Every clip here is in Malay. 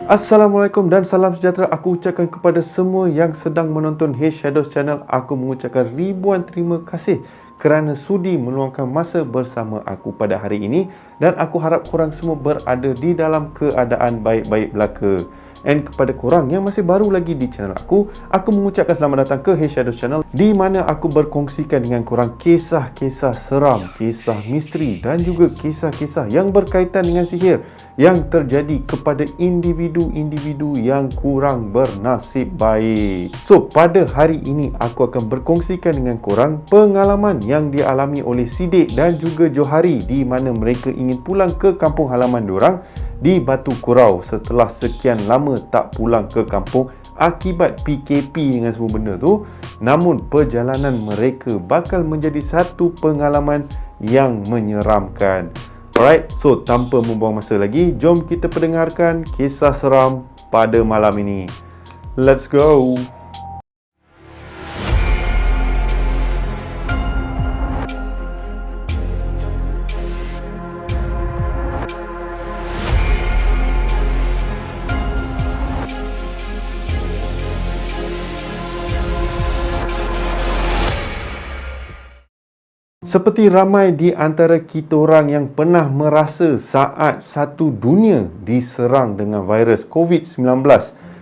Assalamualaikum dan salam sejahtera aku ucapkan kepada semua yang sedang menonton Hey Shadows Channel. Aku mengucapkan ribuan terima kasih kerana sudi meluangkan masa bersama aku pada hari ini, dan aku harap korang semua berada di dalam keadaan baik-baik belaka. And kepada korang yang masih baru lagi di channel aku mengucapkan selamat datang ke Hey Shadows Channel, di mana aku berkongsikan dengan korang kisah-kisah seram, kisah misteri dan juga kisah-kisah yang berkaitan dengan sihir yang terjadi kepada individu-individu yang kurang bernasib baik. So, pada hari ini aku akan berkongsikan dengan korang pengalaman yang dialami oleh Sidik dan juga Johari, di mana mereka ingin pulang ke kampung halaman diorang di Batu Kurau setelah sekian lama tak pulang ke kampung akibat PKP dengan semua benda tu. Namun perjalanan mereka bakal menjadi satu pengalaman yang menyeramkan. Alright, so tanpa membuang masa lagi, jom kita pendengarkan kisah seram pada malam ini. Let's go! Seperti ramai di antara kita orang yang pernah merasa saat satu dunia diserang dengan virus COVID-19,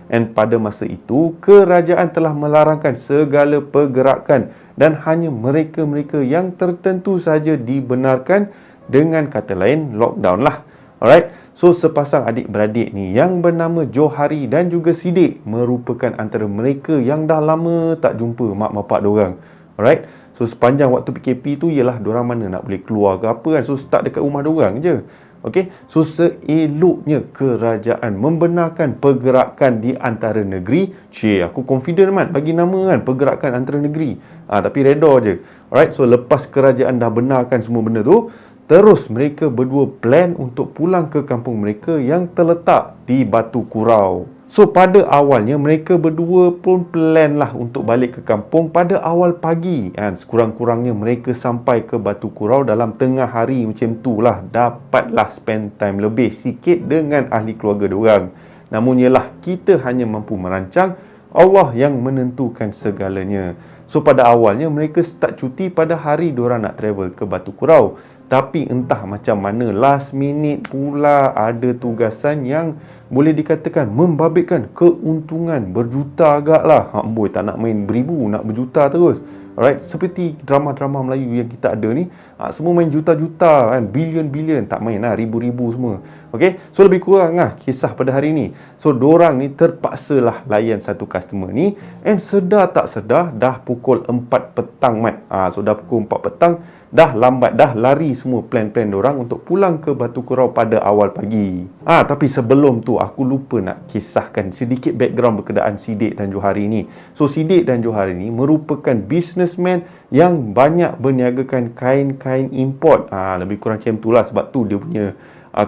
dan pada masa itu kerajaan telah melarangkan segala pergerakan dan hanya mereka-mereka yang tertentu saja dibenarkan, dengan kata lain lockdown lah. Alright, so sepasang adik-beradik ni yang bernama Johari dan juga Sidik merupakan antara mereka yang dah lama tak jumpa mak bapak diorang. Alright, so sepanjang waktu PKP tu ialah diorang mana nak boleh keluar ke apa kan, so start dekat rumah diorang je. Okay, so seeloknya kerajaan membenarkan pergerakan di antara negeri. Aku confident mat bagi nama kan, pergerakan antara negeri. Tapi reda je. Alright, so lepas kerajaan dah benarkan semua benda tu, terus mereka berdua plan untuk pulang ke kampung mereka yang terletak di Batu Kurau. So pada awalnya mereka berdua pun plan lah untuk balik ke kampung pada awal pagi kan. Sekurang-kurangnya mereka sampai ke Batu Kurau dalam tengah hari macam tu lah. Dapatlah spend time lebih sikit dengan ahli keluarga diorang. Namun yelah, kita hanya mampu merancang, Allah yang menentukan segalanya. So pada awalnya mereka start cuti pada hari diorang nak travel ke Batu Kurau. Tapi entah macam mana last minute pula ada tugasan yang boleh dikatakan membabitkan keuntungan berjuta agak lah. Boy, tak nak main beribu, nak berjuta terus. Alright, seperti drama-drama Melayu yang kita ada ni, semua main juta-juta kan, bilion-bilion, tak main lah, ribu-ribu semua. Okay, so lebih kurang lah kisah pada hari ni. So dorang ni terpaksa lah layan satu customer ni, and sedar tak sedar dah pukul 4 petang mat. So dah pukul 4 petang, dah lambat, dah lari semua plan-plan diorang untuk pulang ke Batu Kurau pada awal pagi. Tapi sebelum tu aku lupa nak kisahkan sedikit background berkenaan Sidik dan Johari ni. So Sidik dan Johari ni merupakan businessman yang banyak berniagakan kain-kain import. Lebih kurang macam tu lah, sebab tu dia punya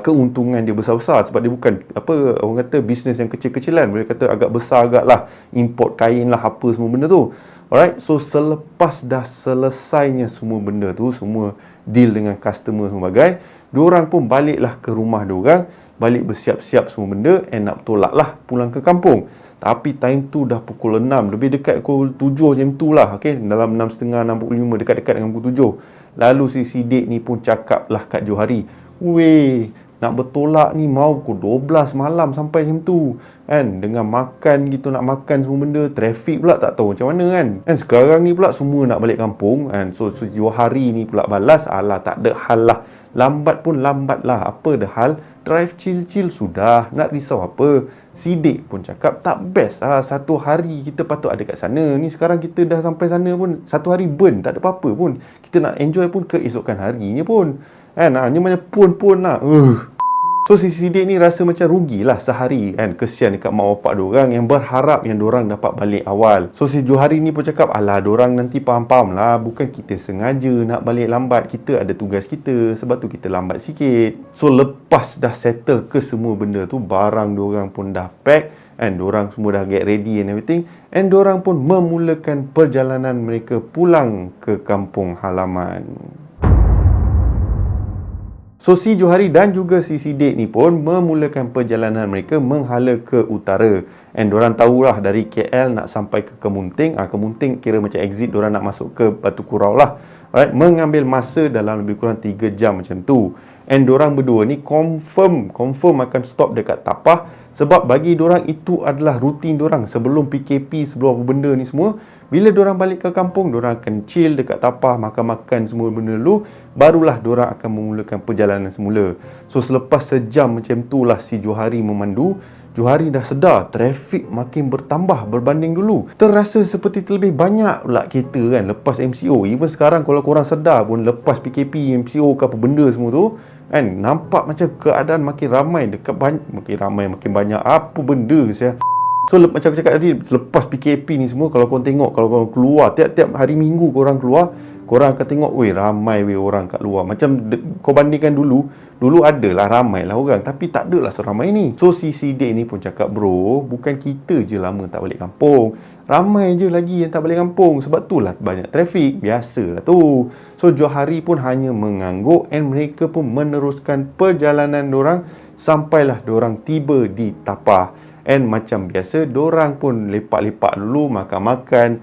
keuntungan dia besar-besar, sebab dia bukan apa orang kata bisnes yang kecil-kecilan, boleh kata agak besar agak lah, import kain lah apa semua benda tu. Alright, so selepas dah selesainya semua benda tu, semua deal dengan customer semua bagai, diorang pun baliklah ke rumah diorang, balik bersiap-siap semua benda, and nak tolak lah pulang ke kampung. Tapi time tu dah pukul 6, lebih dekat pukul 7 macam tu lah, okay? Dalam 6.30, 6.45, dekat-dekat dengan pukul 7. Lalu si Sidik ni pun cakap lah kat Johari, weh, nak bertolak ni mau pukul 12 malam sampai macam tu kan, dengan makan gitu, nak makan semua benda, trafik pula tak tahu macam mana kan. Dan sekarang ni pula semua nak balik kampung kan. So Johari ni pula balas, alah tak ada hal lah, lambat pun lambat lah, apa dah hal, drive chill-chill sudah, nak risau apa. Sidik pun cakap tak best lah, satu hari kita patut ada kat sana ni, sekarang kita dah sampai sana pun satu hari burn, tak ada apa-apa pun, kita nak enjoy pun keesokan harinya pun kan. Ni macam pun lah. So si Sidik ni rasa macam rugilah sehari kan, kesian dekat mak bapak diorang yang berharap yang diorang dapat balik awal. So si Johari ni pun cakap, alah diorang nanti faham-faham lah, bukan kita sengaja nak balik lambat, kita ada tugas kita, sebab tu kita lambat sikit. So lepas dah settle ke semua benda tu, barang diorang pun dah pack and diorang semua dah get ready and everything, and diorang pun memulakan perjalanan mereka pulang ke kampung halaman. So si Johari dan juga si Sidek ni pun memulakan perjalanan mereka menghala ke utara. And diorang tahulah dari KL nak sampai ke Kemunting. Kemunting kira macam exit, diorang nak masuk ke Batu Kurau lah. Alright, mengambil masa dalam lebih kurang 3 jam macam tu. And diorang berdua ni confirm akan stop dekat Tapah. Sebab bagi diorang itu adalah rutin diorang sebelum PKP, sebelum apa benda ni semua. Bila diorang balik ke kampung, diorang akan chill dekat Tapah, makan-makan semua benda dulu. Barulah diorang akan memulakan perjalanan semula. So selepas sejam macam tu lah si Johari memandu. Johari dah sedar trafik makin bertambah berbanding dulu. Terasa seperti terlebih banyak pula kereta kan lepas MCO. Even sekarang kalau korang sedar pun lepas PKP, MCO ke apa benda semua tu kan, nampak macam keadaan makin ramai dekat makin banyak apa benda saya. So macam aku cakap tadi, selepas PKP ni semua, kalau korang tengok, kalau korang keluar tiap-tiap hari Minggu korang keluar, korang akan tengok ramai orang kat luar. Macam kau bandingkan dulu adalah ramai lah orang, tapi tak adalah seramai ni. So si Sidek ni pun cakap, bro, bukan kita je lama tak balik kampung, ramai je lagi yang tak balik kampung. Sebab tu lah banyak trafik, biasalah tu. So Johari pun hanya mengangguk and mereka pun meneruskan perjalanan dorang sampailah dorang tiba di Tapah. And macam biasa, dorang pun lepak-lepak dulu, makan-makan,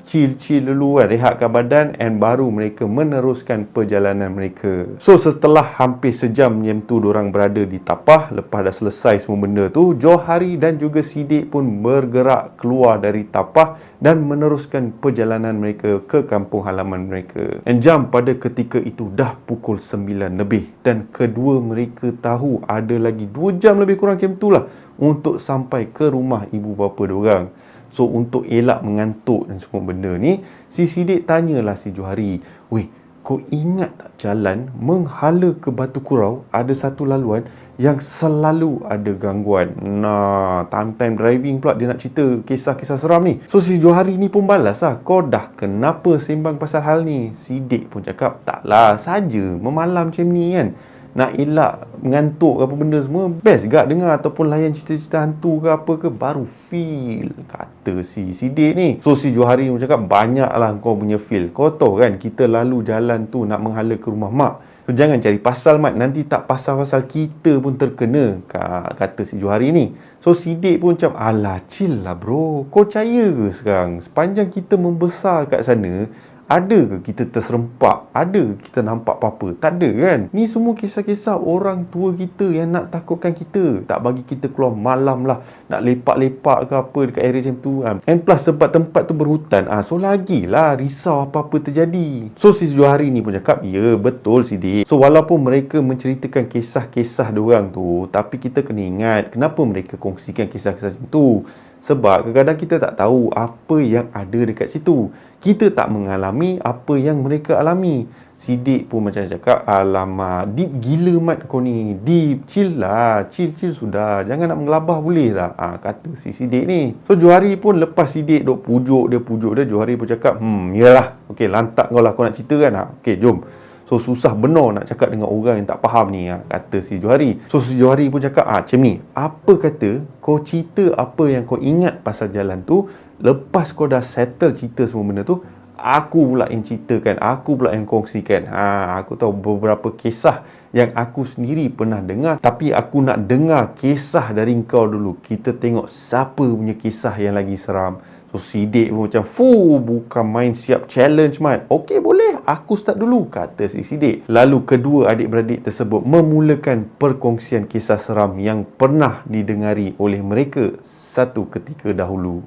chill dulu kan, rehatkan badan, and baru mereka meneruskan perjalanan mereka. So setelah hampir sejam macam tu dorang berada di Tapah, lepas dah selesai semua benda tu, Johari dan juga Sidek pun bergerak keluar dari Tapah dan meneruskan perjalanan mereka ke kampung halaman mereka. And jam pada ketika itu dah pukul 9 lebih, dan kedua mereka tahu ada lagi 2 jam lebih kurang macam tu lah untuk sampai ke rumah ibu bapa diorang. So untuk elak mengantuk dan semua benda ni, si Sidek tanyalah si Johari, "Weh, kau ingat tak jalan menghala ke Batu Kurau ada satu laluan yang selalu ada gangguan?" Nah, time driving pula dia nak cerita kisah-kisah seram ni. So si Johari ni pun balas lah, "Kau dah kenapa sembang pasal hal ni?" Sidek pun cakap, "Taklah, saja memalam macam ni kan, nak elak mengantuk ke apa benda semua, best gak dengar ataupun layan cerita-cerita hantu ke apa ke, baru feel," kata si Sidek ni. So si Johari pun cakap, "Banyaklah kau punya feel. Kau tahu kan kita lalu jalan tu nak menghala ke rumah mak. So jangan cari pasal mat, nanti tak pasal-pasal kita pun terkena," kata si Johari ni. So Sidek pun macam, "Alah, chill lah bro. Kau percaya ke sekarang sepanjang kita membesar kat sana, ada ke kita terserempak? Ada ke kita nampak apa-apa? Tak ada kan? Ni semua kisah-kisah orang tua kita yang nak takutkan kita, tak bagi kita keluar malam lah, nak lepak-lepak ke apa dekat area macam tu kan. And plus sebab tempat tu berhutan, so lagilah risau apa-apa terjadi." So si Johari ni pun cakap, "Ya betul Sidek. So walaupun mereka menceritakan kisah-kisah diorang tu, tapi kita kena ingat kenapa mereka kongsikan kisah-kisah macam tu. Sebab kadang-kadang kita tak tahu apa yang ada dekat situ. Kita tak mengalami apa yang mereka alami." Sidek pun macam cakap, "Alamak, deep gila mat kau ni. Deep, chill lah. Chill sudah. Jangan nak mengelabah boleh tak?" Kata si Sidek ni. So Johari pun lepas Sidek duk pujuk dia, Johari pun cakap, "Yalah, okey, lantak kau lah kau nak cerita kan. Okey, jom. So susah benar nak cakap dengan orang yang tak faham ni," kata si Johari. So si Johari pun cakap, "Macam ni, apa kata kau cerita apa yang kau ingat pasal jalan tu, lepas kau dah settle cerita semua benda tu, aku pula yang ceritakan, aku pula yang kongsikan. Aku tahu beberapa kisah yang aku sendiri pernah dengar, tapi aku nak dengar kisah dari kau dulu. Kita tengok siapa punya kisah yang lagi seram." So Sidek pun macam, bukan main siap challenge mat. "Okey boleh, aku start dulu," kata si Sidek. Lalu kedua adik-beradik tersebut memulakan perkongsian kisah seram yang pernah didengari oleh mereka satu ketika dahulu.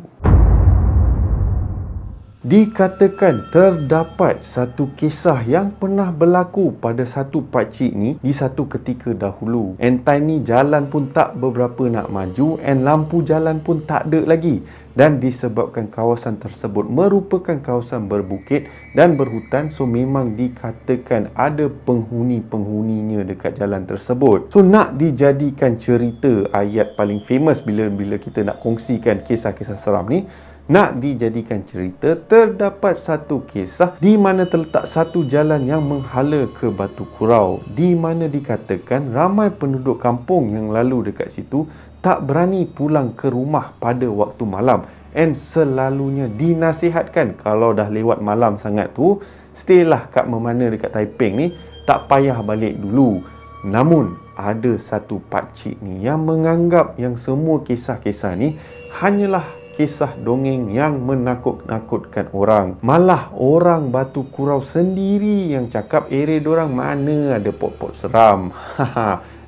Dikatakan terdapat satu kisah yang pernah berlaku pada satu pakcik ni di satu ketika dahulu. And time ni jalan pun tak beberapa nak maju, and lampu jalan pun tak ada lagi. Dan disebabkan kawasan tersebut merupakan kawasan berbukit dan berhutan, so memang dikatakan ada penghuni-penghuninya dekat jalan tersebut. So nak dijadikan cerita, ayat paling famous bila kita nak kongsikan kisah-kisah seram ni, nak dijadikan cerita, terdapat satu kisah di mana terletak satu jalan yang menghala ke Batu Kurau, di mana dikatakan ramai penduduk kampung yang lalu dekat situ tak berani pulang ke rumah pada waktu malam, and selalunya dinasihatkan kalau dah lewat malam sangat tu, stay lah kat mana dekat Taiping ni, tak payah balik dulu. Namun, ada satu pakcik ni yang menganggap yang semua kisah-kisah ni hanyalah kisah dongeng yang menakut-nakutkan orang. Malah orang Batu Kurau sendiri yang cakap area dorang mana ada pot-pot seram.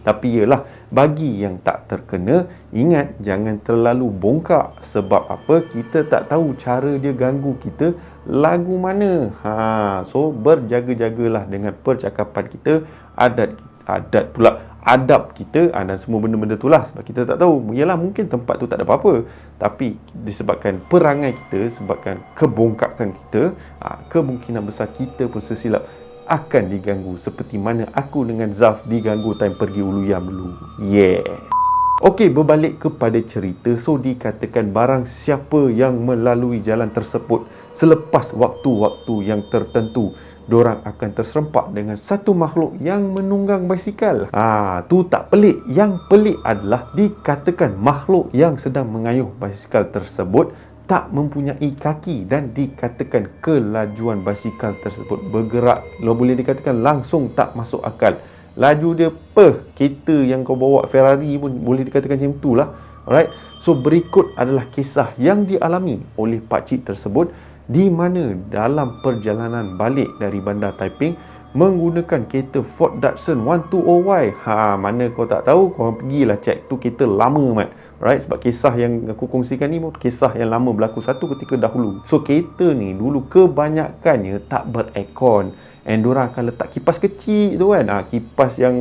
Tapi yelah, bagi yang tak terkena, ingat jangan terlalu bongkak. Sebab apa? Kita tak tahu cara dia ganggu kita lagu mana. So berjaga-jagalah dengan percakapan kita, adab kita, dan semua benda-benda tu lah. Sebab kita tak tahu, yalah mungkin tempat tu tak ada apa-apa, tapi disebabkan perangai kita, sebabkan kebongkakan kita, kemungkinan besar kita pun sesilap akan diganggu, seperti mana aku dengan Zaf diganggu time pergi Ulu Yam dulu. Okey, berbalik kepada cerita. So dikatakan barang siapa yang melalui jalan tersebut selepas waktu-waktu yang tertentu, dorang akan terserempak dengan satu makhluk yang menunggang basikal. Tu tak pelik. Yang pelik adalah dikatakan makhluk yang sedang mengayuh basikal tersebut tak mempunyai kaki, dan dikatakan kelajuan basikal tersebut bergerak, boleh dikatakan langsung tak masuk akal. Laju dia kereta yang kau bawa Ferrari pun boleh dikatakan macam tu lah. Alright, so berikut adalah kisah yang dialami oleh pakcik tersebut, di mana dalam perjalanan balik dari Bandar Taiping menggunakan kereta Ford Datsun 120Y. Mana kau tak tahu, kau pergilah check, tu kereta lama mat. Right, sebab kisah yang aku kongsikan ni kisah yang lama berlaku satu ketika dahulu. So kereta ni dulu kebanyakannya tak beraircon, and diorang akan letak kipas kecil tu kan. Kipas yang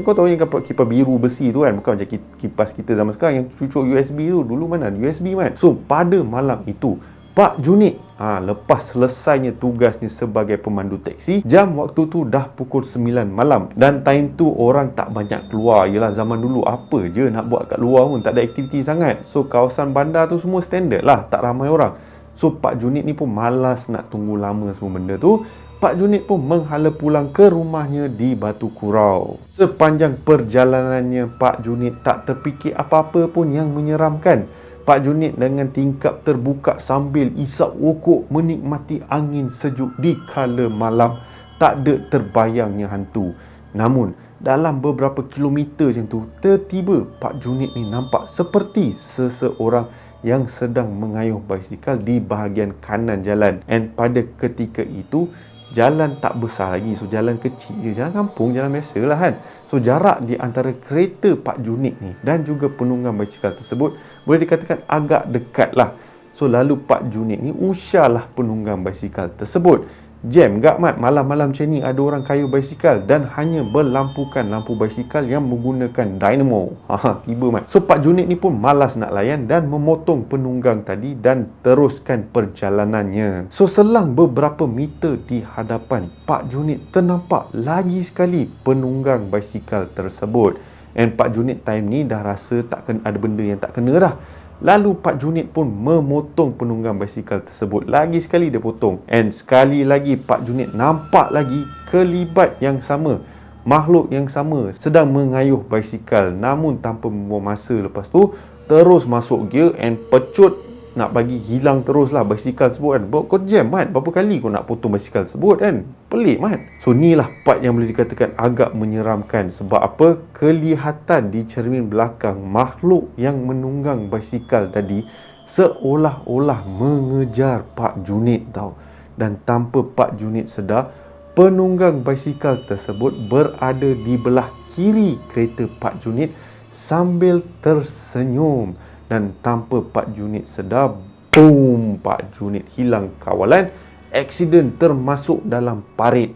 kau tahu yang kipas biru besi tu kan, bukan macam kipas kita zaman sekarang yang cucuk USB tu. Dulu mana ada USB kan. So pada malam itu Pak Junid lepas selesainya tugasnya sebagai pemandu teksi, jam waktu tu dah pukul 9 malam, dan time tu orang tak banyak keluar. Yelah, zaman dulu apa je nak buat kat luar pun, tak ada aktiviti sangat. So kawasan bandar tu semua standard lah, tak ramai orang. So Pak Junid ni pun malas nak tunggu lama semua benda tu. Pak Junid pun menghala pulang ke rumahnya di Batu Kurau. Sepanjang perjalanannya, Pak Junid tak terfikir apa-apa pun yang menyeramkan. Pak Junid dengan tingkap terbuka sambil isap rokok menikmati angin sejuk di kala malam. Tak ada terbayangnya hantu. Namun dalam beberapa kilometer macam tu, tiba-tiba Pak Junid ni nampak seperti seseorang yang sedang mengayuh basikal di bahagian kanan jalan. And pada ketika itu jalan tak besar lagi, so jalan kecil je, jalan kampung, jalan biasa lah kan. So jarak di antara kereta Pak Junid ni dan juga penunggang basikal tersebut boleh dikatakan agak dekat lah. So lalu Pak Junid ni usahlah penunggang basikal tersebut. Jam gak mat, malam-malam macam ni ada orang kayuh basikal dan hanya berlampukan lampu basikal yang menggunakan dynamo. Tiba mat. So Pak Junid ni pun malas nak layan dan memotong penunggang tadi dan teruskan perjalanannya. So selang beberapa meter di hadapan Pak Junid ternampak lagi sekali penunggang basikal tersebut. And Pak Junid time ni dah rasa ada benda yang tak kena dah. Lalu Pak Junid pun memotong penunggang basikal tersebut. Lagi sekali dia potong. And sekali lagi Pak Junid nampak lagi kelibat yang sama, makhluk yang sama sedang mengayuh basikal, namun tanpa membuang masa. Lepas tu terus masuk gear and pecut nak bagi hilang teruslah basikal tersebut kan. Kau jam mat, berapa kali kau nak potong basikal tersebut kan? Pelik mat. So ni lah part yang boleh dikatakan agak menyeramkan. Sebab apa? Kelihatan di cermin belakang makhluk yang menunggang basikal tadi seolah-olah mengejar Pak Junid tau. Dan tanpa Pak Junid sedar, penunggang basikal tersebut berada di belah kiri kereta Pak Junid sambil tersenyum. Dan tanpa Pak Junid sedar, boom, Pak Junid hilang kawalan. Aksiden termasuk dalam parit.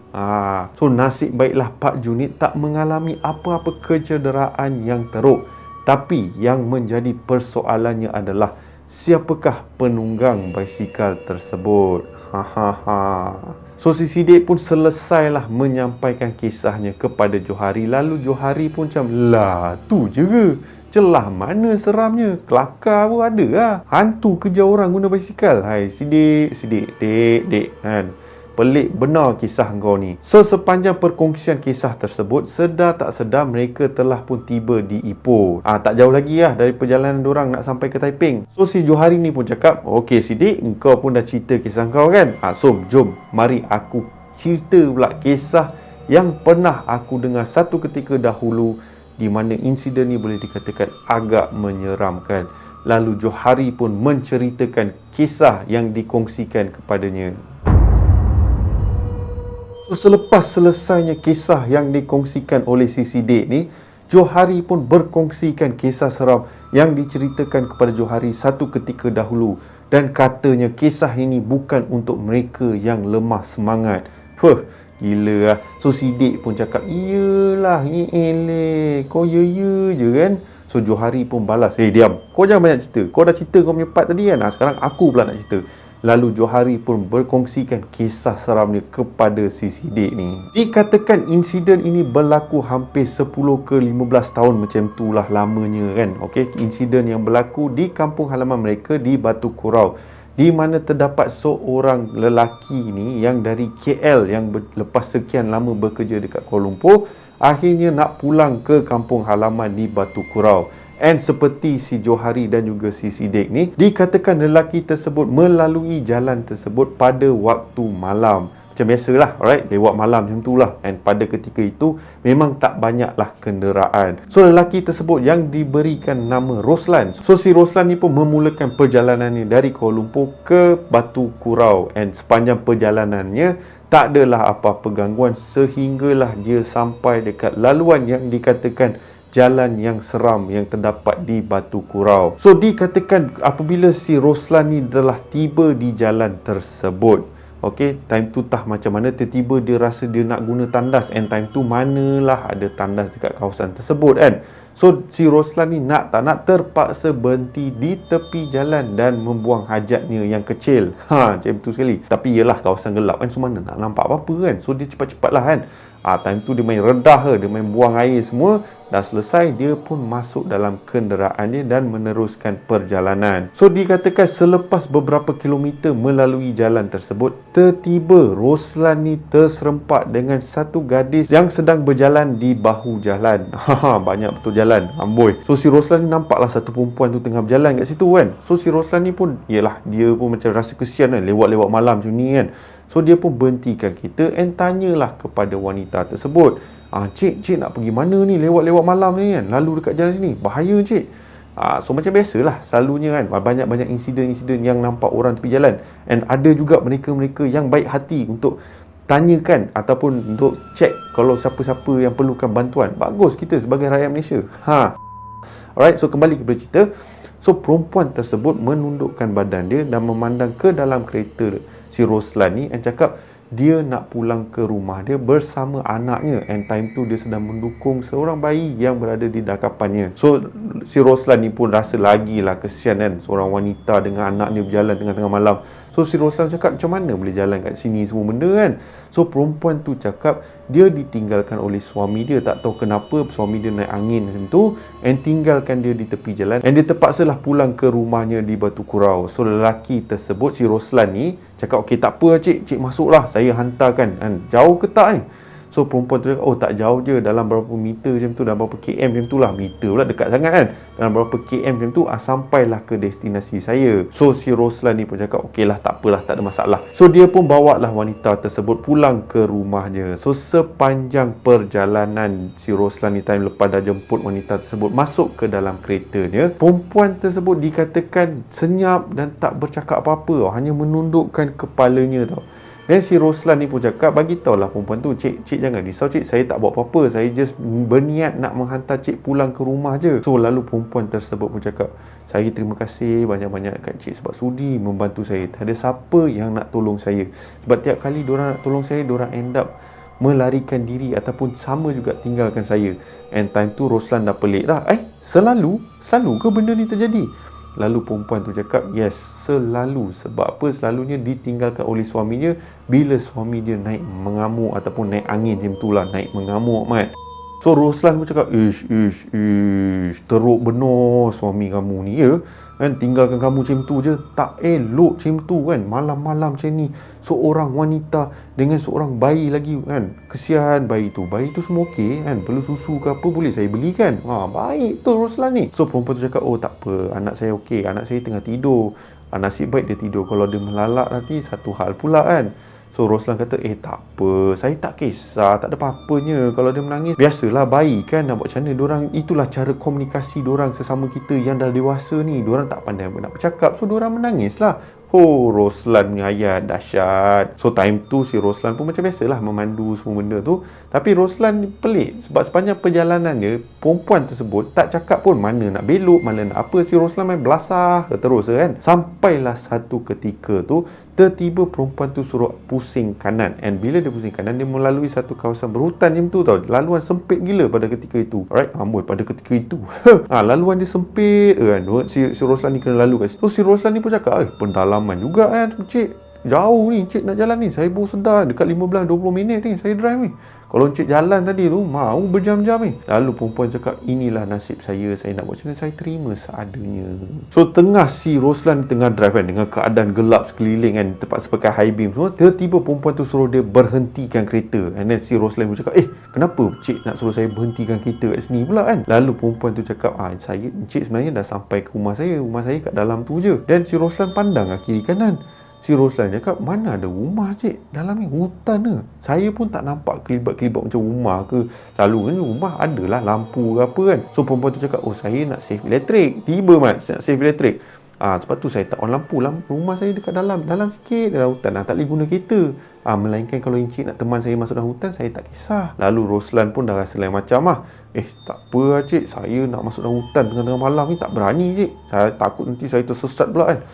So nasib baiklah Pak Junid tak mengalami apa-apa kecederaan yang teruk. Tapi yang menjadi persoalannya adalah siapakah penunggang basikal tersebut. So si Sidik pun selesailah menyampaikan kisahnya kepada Johari. Lalu Johari pun macam, lah tu je ke? Celah mana seramnya? Kelakar pun ada lah. Hantu kejar orang guna basikal. Hai Sidik, dek kan. Pelik benar kisah kau ni. So sepanjang perkongsian kisah tersebut, sedar tak sedar mereka telah pun tiba di Ipoh. Tak jauh lagi lah dari perjalanan diorang nak sampai ke Taiping. So si Johari ni pun cakap, okey Sidik, kau pun dah cerita kisah kau kan? So jom, mari aku cerita pula kisah yang pernah aku dengar satu ketika dahulu, di mana insiden ni boleh dikatakan agak menyeramkan. Lalu Johari pun menceritakan kisah yang dikongsikan kepadanya. Selepas selesainya kisah yang dikongsikan oleh si Sidik ni, Johari pun berkongsikan kisah seram yang diceritakan kepada Johari satu ketika dahulu, dan katanya kisah ini bukan untuk mereka yang lemah semangat. Gila lah. So Sidik pun cakap, iyalah, kau ya je kan. So Johari pun balas, diam, kau jangan banyak cerita. Kau dah cerita kau punya part tadi kan, sekarang aku pula nak cerita. Lalu Johari pun berkongsikan kisah seram dia kepada si Sidik ni. Dikatakan insiden ini berlaku hampir 10 ke 15 tahun, macam itulah lamanya kan. Okey, insiden yang berlaku di kampung halaman mereka di Batu Kurau, di mana terdapat seorang lelaki ni yang dari KL yang lepas sekian lama bekerja dekat Kuala Lumpur, akhirnya nak pulang ke kampung halaman di Batu Kurau. And seperti si Johari dan juga si Sidik ni, dikatakan lelaki tersebut melalui jalan tersebut pada waktu malam. Macam biasalah, alright, lewat malam macam tu lah. And pada ketika itu memang tak banyaklah kenderaan. So lelaki tersebut yang diberikan nama Roslan. So si Roslan ni pun memulakan perjalanannya dari Kuala Lumpur ke Batu Kurau. And sepanjang perjalanannya tak adalah apa-apa gangguan sehinggalah dia sampai dekat laluan yang dikatakan jalan yang seram yang terdapat di Batu Kurau. So dikatakan apabila si Roslan ni telah tiba di jalan tersebut, okey, time tu tah macam mana tiba-tiba dia rasa dia nak guna tandas, and time tu manalah ada tandas dekat kawasan tersebut kan. So si Roslan ni nak tak nak terpaksa berhenti di tepi jalan dan membuang hajatnya yang kecil. Macam tu sekali. Tapi yelah kawasan gelap kan, so mana nak nampak apa-apa kan. So dia cepat-cepatlah kan. Time tu dia main redah, dia main buang air semua. Dah selesai, dia pun masuk dalam kenderaannya dan meneruskan perjalanan. So dikatakan selepas beberapa kilometer melalui jalan tersebut, tiba-tiba Roslan ni terserempak dengan satu gadis yang sedang berjalan di bahu jalan. Banyak betul jalan, amboi. So si Roslan ni nampaklah satu perempuan tu tengah berjalan kat situ kan. So si Roslan ni pun, yelah, dia pun macam rasa kesian kan, lewat-lewat malam macam ni kan. So dia pun berhentikan kita and tanyalah kepada wanita tersebut, cik nak pergi mana ni lewat-lewat malam ni kan, lalu dekat jalan sini, bahaya cik. So macam biasalah selalunya kan, banyak-banyak insiden-insiden yang nampak orang tepi jalan. And ada juga mereka-mereka yang baik hati untuk tanyakan ataupun untuk cek kalau siapa-siapa yang perlukan bantuan. Bagus kita sebagai rakyat Malaysia. Alright, so kembali kepada cerita. So perempuan tersebut menundukkan badan dia dan memandang ke dalam kereta si Roslan ni, and cakap dia nak pulang ke rumah dia bersama anaknya. And time tu dia sedang mendukung seorang bayi yang berada di dakapannya. So si Roslan ni pun rasa lagilah kesian kan, seorang wanita dengan anak dia berjalan tengah-tengah malam. So si Roslan cakap, macam mana boleh jalan kat sini semua benda kan. So perempuan tu cakap dia ditinggalkan oleh suami dia, tak tahu kenapa suami dia naik angin macam tu, and tinggalkan dia di tepi jalan, and dia terpaksalah pulang ke rumahnya di Batu Kurau. So lelaki tersebut, si Roslan ni cakap, okey tak apa cik masuklah, saya hantarkan. And jauh ke tak ni? So perempuan tu cakap, tak jauh je, dalam berapa meter macam tu, dalam berapa km macam tu lah. Meter pula dekat sangat kan, dalam berapa km macam tu, sampailah ke destinasi saya. So si Roslan ni pun cakap, okey lah, tak apalah, tak ada masalah. So dia pun bawa lah wanita tersebut pulang ke rumahnya. So sepanjang perjalanan si Roslan ni, time lepas dah jemput wanita tersebut masuk ke dalam keretanya, perempuan tersebut dikatakan senyap dan tak bercakap apa-apa, hanya menundukkan kepalanya tau. Dan si Roslan ni pun cakap, bagi tahulah perempuan tu, cik jangan risau cik, saya tak buat apa-apa, saya just berniat nak menghantar cik pulang ke rumah je. So lalu perempuan tersebut pun cakap, saya terima kasih banyak-banyak kat cik sebab sudi membantu saya. Tak ada siapa yang nak tolong saya, sebab tiap kali diorang nak tolong saya, diorang end up melarikan diri ataupun sama juga tinggalkan saya. And time tu Roslan dah pelik dah, selalu ke benda ni terjadi? Lalu perempuan tu cakap, yes, selalu. Sebab apa? Selalunya ditinggalkan oleh suaminya bila suami dia naik mengamuk ataupun naik angin macam tu lah, naik mengamuk mat. So Roslan pun cakap, ish, teruk benar suami kamu ni ya kan, tinggalkan kamu macam tu je, tak elok macam tu kan, malam-malam macam ni, seorang wanita dengan seorang bayi lagi kan, kesian bayi tu semua okey kan, perlu susu ke apa boleh saya belikan. Baik tu Roslan ni. So perempuan tu cakap, tak apa, anak saya okey, anak saya tengah tidur, nasib baik dia tidur, kalau dia melalak nanti satu hal pula kan. So Roslan kata, tak apa, saya tak kisah, tak ada apa-apanya kalau dia menangis. Biasalah bayi kan, nak buat macam mana, diorang, itulah cara komunikasi diorang sesama kita yang dah dewasa ni. Diorang tak pandai nak bercakap, so diorang menangis lah. Oh, Roslan punya ayat dahsyat. So time tu si Roslan pun macam biasalah memandu semua benda tu. Tapi Roslan ni pelik sebab sepanjang perjalanan dia, perempuan tersebut tak cakap pun mana nak belok, mana nak apa. Si Roslan main belasah terus kan. Sampailah satu ketika tu tiba-tiba perempuan tu suruh pusing kanan. And bila dia pusing kanan, dia melalui satu kawasan berhutan macam tu tau. Laluan sempit gila pada ketika itu. Alright, amboi pada ketika itu. Laluan dia sempit kan. Si Roslan ni kena lalu kat situ. So si Roslan ni pun cakap, pendalaman juga kan, cik. Jauh ni cik nak jalan ni. Saya baru sedar dekat 15-20 minit ni saya drive ni. Kalau encik jalan tadi tu, mau berjam-jam ni. Lalu perempuan cakap, inilah nasib saya nak buat macam mana, saya terima seadanya. So tengah si Roslan tengah drive kan, dengan keadaan gelap sekeliling kan, terpaksa pakai high beam semua, tiba-tiba perempuan tu suruh dia berhentikan kereta. And then si Roslan pun cakap, kenapa cik nak suruh saya berhentikan kereta kat sini pula kan. Lalu perempuan tu cakap, encik sebenarnya dah sampai ke rumah saya kat dalam tu je. Dan si Roslan pandang kiri kanan. Si Roslan cakap, mana ada rumah cik, dalam ni hutan ke. Saya pun tak nampak kelibat-kelibat macam rumah ke. Selalu kan rumah adalah lampu ke apa kan. So perempuan tu cakap, saya nak save elektrik. Tiba mat, nak save elektrik. Sebab tu saya tak on lampu. Rumah saya dekat dalam sikit dalam hutan. Tak boleh guna kereta. Melainkan kalau encik nak teman saya masuk dalam hutan, saya tak kisah. Lalu Roslan pun dah rasa lain macam tak apa lah cik, saya nak masuk dalam hutan tengah-tengah malam ni tak berani cik. Saya takut nanti saya tersesat pula kan.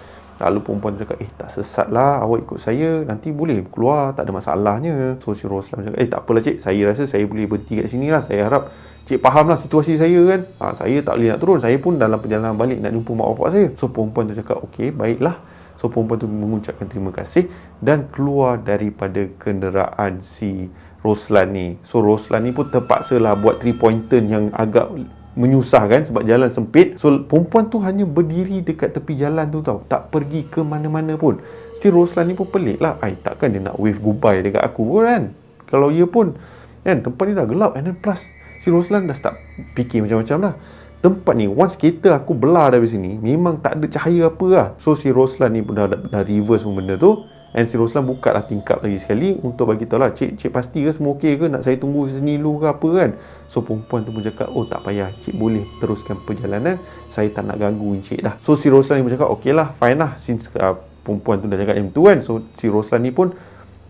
Lalu perempuan cakap, tak sesat lah, awak ikut saya, nanti boleh keluar, tak ada masalahnya. So si Roslan cakap, tak apalah cik, saya rasa saya boleh berhenti kat sini lah. Saya harap cik faham lah situasi saya kan. Saya tak boleh nak turun, saya pun dalam perjalanan balik nak jumpa mak bapak saya. So perempuan tu cakap, okey, baiklah. So perempuan tu mengucapkan terima kasih dan keluar daripada kenderaan si Roslan ni. So Roslan ni pun terpaksa lah buat 3-pointer yang agak menyusahkan sebab jalan sempit. So perempuan tu hanya berdiri dekat tepi jalan tu tau, tak pergi ke mana-mana pun. Si Roslan ni pun pelik lah, takkan dia nak wave goodbye dekat aku pun kan. Kalau ia pun kan, tempat ni dah gelap. And then plus si Roslan dah start fikir macam-macam lah. Tempat ni, once kereta aku belah dari sini, memang tak ada cahaya apa lah. So si Roslan ni pun dah reverse pun benda tu. And si Roslan buka lah tingkap lagi sekali untuk bagi tahu lah, cik pasti ke semua okey ke, nak saya tunggu sini dulu ke apa kan. So perempuan tu pun cakap, tak payah cik, boleh teruskan perjalanan, saya tak nak ganggu cik dah. So si Roslan ni pun cakap, okey lah, fine lah, since perempuan tu dah cakap macam tu kan. So si Roslan ni pun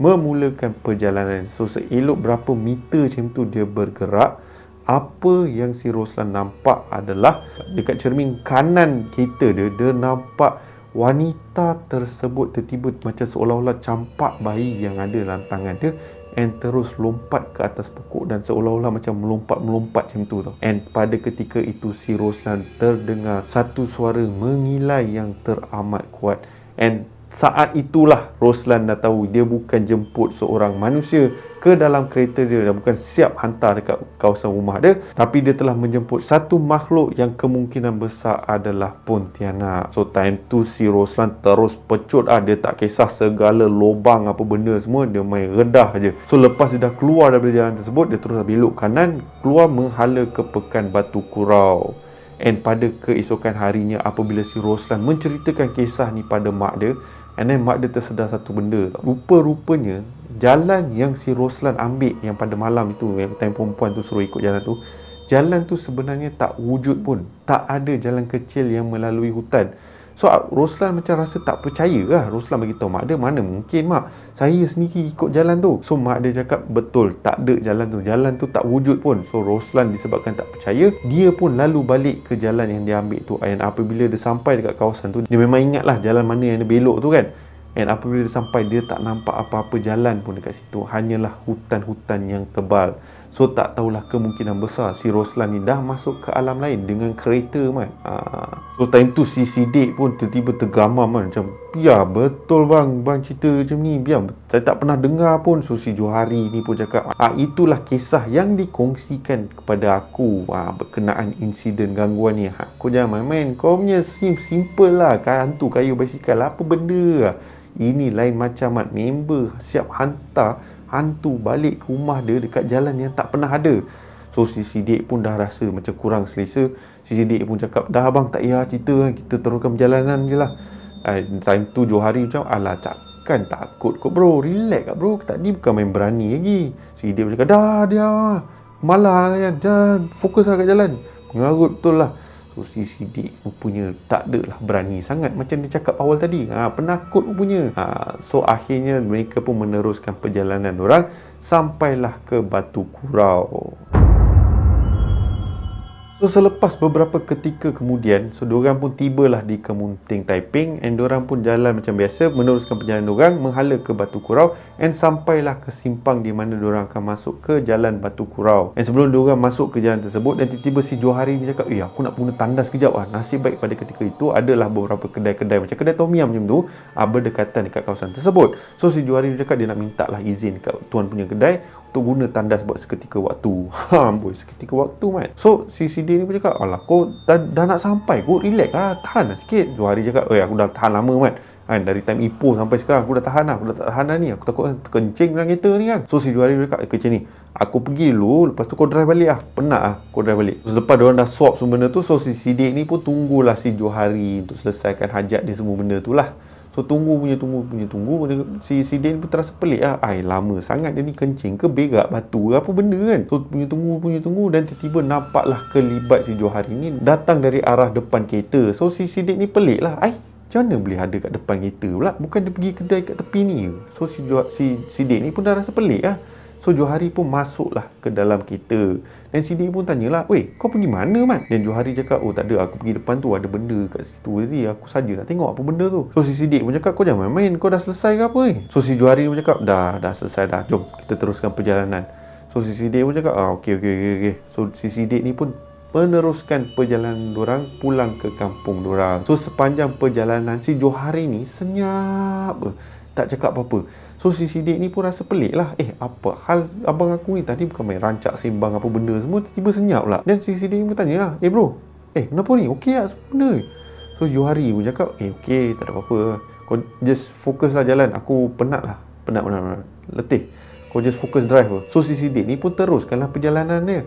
memulakan perjalanan. So seelok berapa meter macam tu dia bergerak, apa yang si Roslan nampak adalah dekat cermin kanan kereta dia nampak wanita tersebut tiba-tiba macam seolah-olah campak bayi yang ada dalam tangan dia and terus lompat ke atas pokok dan seolah-olah macam melompat macam tu tau. And pada ketika itu si Roslan terdengar satu suara mengilai yang teramat kuat. And saat itulah Roslan dah tahu dia bukan jemput seorang manusia ke dalam kereta dia dan bukan siap hantar dekat kawasan rumah dia, tapi dia telah menjemput satu makhluk yang kemungkinan besar adalah Pontianak. So time tu si Roslan terus pecut dia tak kisah segala lubang apa benda semua, dia main redah je. So lepas dia dah keluar daripada jalan tersebut, dia terus belok kanan keluar menghala ke Pekan Batu Kurau. And pada keesokan harinya apabila si Roslan menceritakan kisah ni pada mak dia, and then mak dia tersedar satu benda. Rupa-rupanya jalan yang si Roslan ambil yang pada malam itu, yang time perempuan tu suruh ikut jalan tu sebenarnya tak wujud pun. Tak ada jalan kecil yang melalui hutan. So Roslan macam rasa tak percaya lah. Roslan beritahu mak dia, mana mungkin mak, saya sendiri ikut jalan tu. So mak dia cakap, betul, tak ada jalan tu tak wujud pun. So Roslan disebabkan tak percaya, dia pun lalu balik ke jalan yang dia ambil tu. Dan apabila dia sampai dekat kawasan tu, dia memang ingat lah jalan mana yang dia belok tu kan. Dan apabila dia sampai, dia tak nampak apa-apa jalan pun dekat situ, hanyalah hutan-hutan yang tebal. So tak tahulah, kemungkinan besar si Roslan ni dah masuk ke alam lain dengan kereta man. So time tu si Sidik pun tiba-tiba tergamam man, macam, ya betul bang cerita macam ni, biar saya tak pernah dengar pun. So si Johari ni pun cakap, itulah kisah yang dikongsikan kepada aku berkenaan insiden gangguan ni. Kau jangan main-main, kau punya simple lah, hantu kayu basikal apa benda lah. Ini lain macam mat, member siap hantar hantu balik ke rumah dia dekat jalan yang tak pernah ada. So si Sidik pun dah rasa macam kurang selesa. Si Sidik pun cakap, dah abang tak payah cerita kan, kita teruskan perjalanan je lah. Time tu Johari macam, alah Kan takut kot bro, relax kat bro, tadi bukan main berani lagi. Si dia cakap, dah dia malah lah kan, jangan fokus lah kat jalan. Mengarut betul lah. So si Siddiq punya tak adalah berani sangat macam dia cakap awal tadi. Penakut punya. So akhirnya mereka pun meneruskan perjalanan orang sampailah ke Batu Kurau. So selepas beberapa ketika kemudian, so diorang pun tibalah di Kemunting Taiping, and diorang pun jalan macam biasa meneruskan perjalanan diorang menghala ke Batu Kurau, and sampailah ke simpang di mana diorang akan masuk ke Jalan Batu Kurau. Dan sebelum diorang masuk ke jalan tersebut, dan tiba-tiba si Johari ni cakap, aku nak guna tandas kejap lah. Nasib baik pada ketika itu adalah beberapa kedai-kedai macam kedai Tom Yum macam tu berdekatan dekat kawasan tersebut. So si Johari ni cakap dia nak minta lah izin kat tuan punya kedai untuk guna tandas buat seketika waktu. Boy, seketika waktu man. So si Siddiq ni pun cakap, alah kau dah nak sampai, kau relax lah, tahan lah sikit. Johari cakap, aku dah tahan lama man. Dari time Ipoh sampai sekarang aku dah tahan lah, aku dah tak tahan dah ni, aku takut terkencing dalam kereta ni kan. So si Johari cakap, macam ni, aku pergi dulu, lepas tu kau drive balik lah, penat lah kau drive balik. So selepas diorang dah swap semua benda tu, so si Siddiq ni pun tunggulah si Johari untuk selesaikan hajat dia semua benda tu lah. So tunggu. Si Siddiq pun terasa pelik lah. Lama sangat dia ni, kencing ke berak batu ke apa benda kan. So punya tunggu dan tiba-tiba nampaklah kelibat si Johari ni datang dari arah depan kereta. So si Siddiq ni pelik lah. Macam mana boleh ada kat depan kereta pula? Bukan dia pergi kedai kat tepi ni ke? So si Siddiq ni pun dah rasa pelik lah. So Johari pun masuklah ke dalam kereta. Dan Siddiq pun tanyalah, "Weh, kau pergi mana man?" Dan Johari cakap, "Oh tak ada, aku pergi depan tu, ada benda kat situ. Jadi aku saja nak tengok apa benda tu." So si Siddiq pun cakap, "Kau jangan main-main, kau dah selesai ke apa ni?" So si Johari pun cakap, Dah selesai dah. Jom kita teruskan perjalanan." So si Siddiq pun cakap, okey. So si Siddiq ni pun meneruskan perjalanan diorang pulang ke kampung diorang. So sepanjang perjalanan si Johari ni senyap, tak cakap apa-apa. So si Siddiq ni pun rasa pelik lah. Apa hal abang aku ni tadi bukan main rancak sembang apa benda semua, tiba-tiba senyap lah. Dan si Siddiq pun tanya lah, bro, kenapa ni? Okey tak benda? So Johari pun cakap, okey, tak ada apa-apa. Kau just fokus lah jalan. Aku penat lah. Penat. Letih. Kau just fokus drive lah. So si Siddiq ni pun teruskanlah perjalanan dia.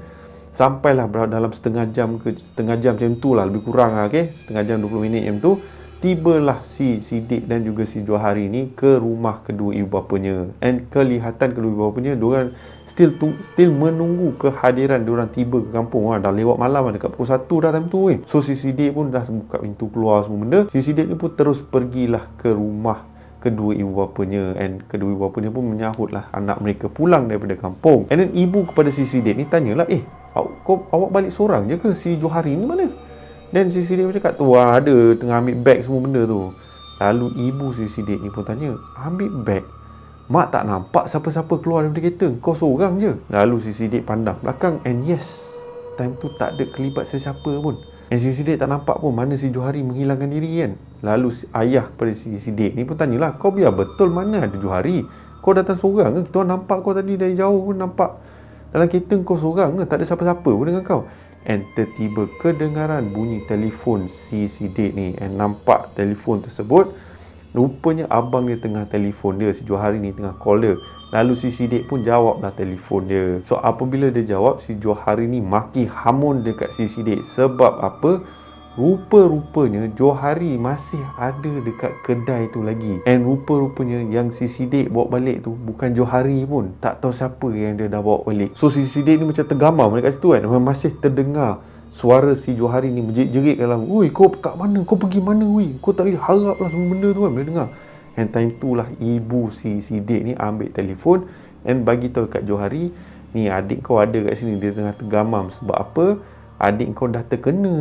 Sampailah dalam setengah jam macam tu lah, lebih kurang lah, setengah jam 20 minit macam tu. Tibalah si Siddiq dan juga si Johari ni ke rumah kedua ibu bapanya. And kelihatan kedua ibu bapanya diorang still menunggu kehadiran diorang tiba ke kampung. Dah lewat malam dekat pukul 1 dah time tu. So si Siddiq pun dah buka pintu keluar semua benda. Si Siddiq ni pun terus pergilah ke rumah kedua ibu bapanya. And kedua ibu bapanya pun menyahutlah anak mereka pulang daripada kampung. And then ibu kepada si Siddiq ni tanyalah, awak balik seorang je ke? Si Johari ni mana? Dan si Siddiq pun cakap, tu ada tengah ambil beg semua benda tu. Lalu ibu si Siddiq ni pun tanya, ambil beg? Mak tak nampak siapa-siapa keluar daripada kereta, kau seorang je. Lalu si Siddiq pandang belakang, and yes, time tu tak ada kelibat sesiapa pun. And si Siddiq tak nampak pun mana si Johari menghilangkan diri kan. Lalu ayah kepada si Siddiq ni pun tanyalah, kau biar betul mana ada Johari? Kau datang seorang ke? Kita nampak kau tadi dari jauh pun nampak dalam kereta kau seorang ke? Tak ada siapa-siapa pun dengan kau. And tiba kedengaran bunyi telefon si Siddiq ni. And nampak telefon tersebut, rupanya abang dia tengah telefon dia, si Johari ni tengah call dia. Lalu si Siddiq pun jawablah telefon dia. So apabila dia jawab, si Johari ni maki hamun dekat si Siddiq. Sebab apa? Rupa-rupanya Johari masih ada dekat kedai tu lagi. And rupa-rupanya yang si Siddiq bawa balik tu bukan Johari pun. Tak tahu siapa yang dia dah bawa balik. So si Siddiq ni macam tergamam dekat situ kan. Masih terdengar suara si Johari ni menjerit-jerit dalam, "Oi, kau kat mana? Kau pergi mana? Oi, kau tak boleh harap lah semua benda tu kan." Boleh dengar. And time tu lah ibu si Siddiq ni ambil telefon and bagi tahu kat Johari, "Ni adik kau ada kat sini, dia tengah tergamam. Sebab apa? Adik kau dah terkena."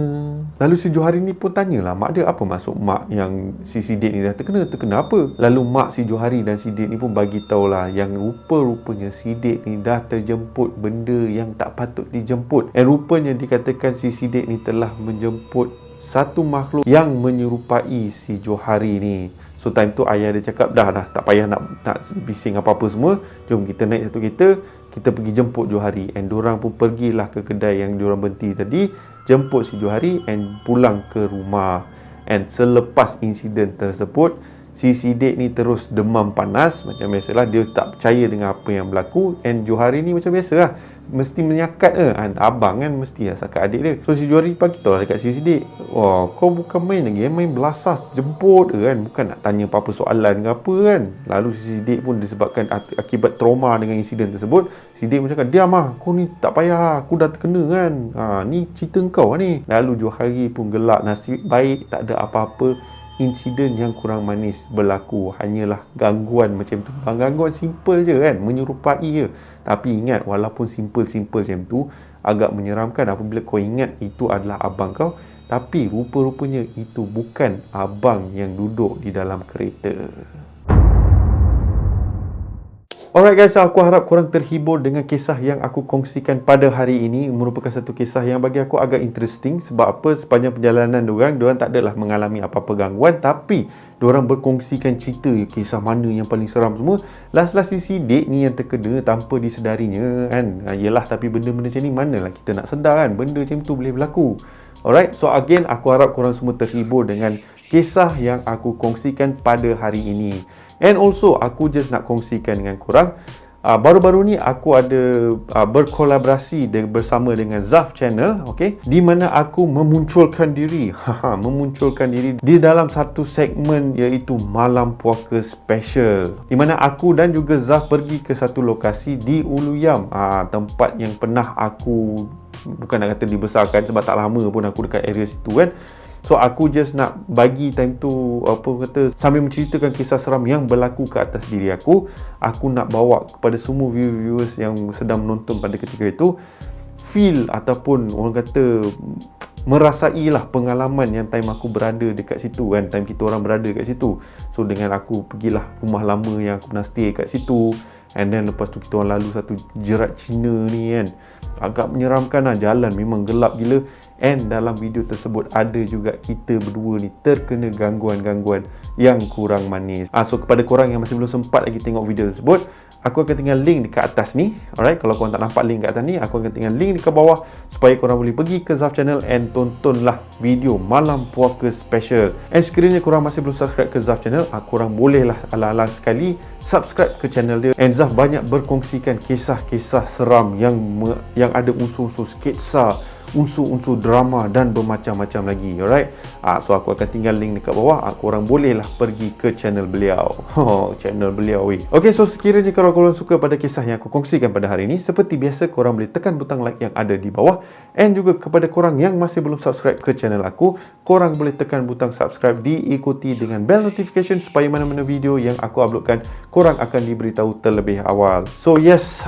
Lalu si Johari ni pun tanyalah mak dia, apa maksud mak yang si Siddiq ni dah terkena? Terkena apa? Lalu mak si Johari dan Siddiq ni pun bagi tahulah yang rupa-rupanya Siddiq ni dah terjemput benda yang tak patut dijemput. Dan rupanya dikatakan si Siddiq ni telah menjemput satu makhluk yang menyerupai si Johari ni. So time tu ayah dia cakap, dah tak payah nak bising apa-apa semua. Jom kita naik satu kereta, kita pergi jemput Johari. And diorang pun pergilah ke kedai yang diorang berhenti tadi, jemput si Johari and pulang ke rumah. And selepas insiden tersebut, si Sidik ni terus demam panas. Macam biasalah, dia tak percaya dengan apa yang berlaku. And Johari ni macam biasalah, mesti menyakat abang kan, mesti lah sakat adik dia. So si Johari bagi tahu lah dekat si Sidik, wah, kau bukan main lagi, main belasah jemput kan, bukan nak tanya apa-apa soalan ke apa kan. Lalu si Sidik pun disebabkan akibat trauma dengan insiden tersebut, Sidik pun cakap, diam lah, kau ni tak payah, aku dah terkena kan, ni cerita kau ni. Lalu Johari pun gelak, nasib baik tak ada apa-apa insiden yang kurang manis berlaku, hanyalah gangguan macam tu. Gangguan simple je kan, menyerupai je. Tapi ingat, walaupun simple-simple macam tu, agak menyeramkan apabila kau ingat itu adalah abang kau, tapi rupa-rupanya itu bukan abang yang duduk di dalam kereta. Alright guys, aku harap korang terhibur dengan kisah yang aku kongsikan pada hari ini. Merupakan satu kisah yang bagi aku agak interesting. Sebab apa? Sepanjang perjalanan diorang tak adalah mengalami apa-apa gangguan, tapi diorang berkongsikan cerita kisah mana yang paling seram semua. Last-last si Sidik ni yang terkena tanpa disedarinya kan. Yelah, tapi benda-benda macam ni manalah kita nak sedar kan, benda macam tu boleh berlaku. Alright, so again, aku harap korang semua terhibur dengan kisah yang aku kongsikan pada hari ini. And also, aku just nak kongsikan dengan korang, baru-baru ni aku ada berkolaborasi bersama dengan Zaf Channel, okay? Di mana aku memunculkan diri di dalam satu segmen, iaitu Malam Puaka Special, di mana aku dan juga Zaf pergi ke satu lokasi di Ulu Yam, tempat yang pernah aku, bukan nak kata dibesarkan sebab tak lama pun aku dekat area situ kan. So aku just nak bagi time tu, sambil menceritakan kisah seram yang berlaku ke atas diri aku nak bawa kepada semua viewers yang sedang menonton pada ketika itu feel ataupun orang kata merasailah pengalaman yang time aku berada dekat situ kan, time kita orang berada dekat situ. So dengan aku pergilah rumah lama yang aku pernah stay kat situ, and then lepas tu kita orang lalu satu jerat Cina ni kan, agak menyeramkan lah, jalan memang gelap gila. And dalam video tersebut ada juga kita berdua ni terkena gangguan-gangguan yang kurang manis. So kepada korang yang masih belum sempat lagi tengok video tersebut, aku akan tinggal link dekat atas ni. Alright, kalau korang tak nampak link kat atas ni, aku akan tinggal link dekat bawah supaya korang boleh pergi ke Zaf Channel and tontonlah video Malam Puaka Special. And sekiranya korang masih belum subscribe ke Zaf Channel, korang bolehlah ala-ala sekali subscribe ke channel dia. And Zaf banyak berkongsikan kisah-kisah seram yang ada unsur-unsur sketsa, unsur-unsur drama dan bermacam-macam lagi. Alright, so aku akan tinggal link dekat bawah. Korang bolehlah pergi ke channel beliau. Channel beliau weh. Okay, so sekiranya korang suka pada kisah yang aku kongsikan pada hari ini, seperti biasa korang boleh tekan butang like yang ada di bawah. And juga kepada korang yang masih belum subscribe ke channel aku, korang boleh tekan butang subscribe, diikuti dengan bell notification supaya mana-mana video yang aku uploadkan korang akan diberitahu terlebih awal. So yes,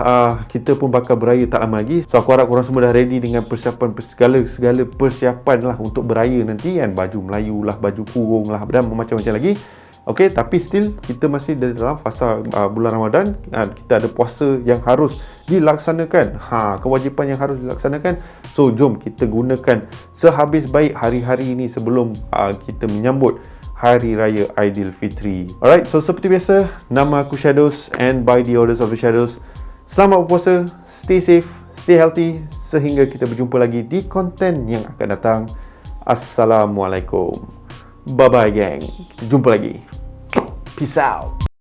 kita pun bakal beraya tak lama lagi. So aku harap korang semua dah ready dengan persiapan segala persiapan lah untuk beraya nanti kan. Baju Melayu lah, baju kurung lah, dan macam-macam lagi. Okay, tapi still kita masih dalam fasa bulan Ramadan. Kita ada puasa yang harus dilaksanakan, kewajipan yang harus dilaksanakan. So jom kita gunakan sehabis baik hari-hari ini sebelum kita menyambut Hari Raya Aidilfitri. Alright, so seperti biasa, nama aku Shadows, and by the orders of the Shadows, selamat berpuasa, stay safe, stay healthy, sehingga kita berjumpa lagi di konten yang akan datang. Assalamualaikum. Bye-bye gang. Kita jumpa lagi. Peace out.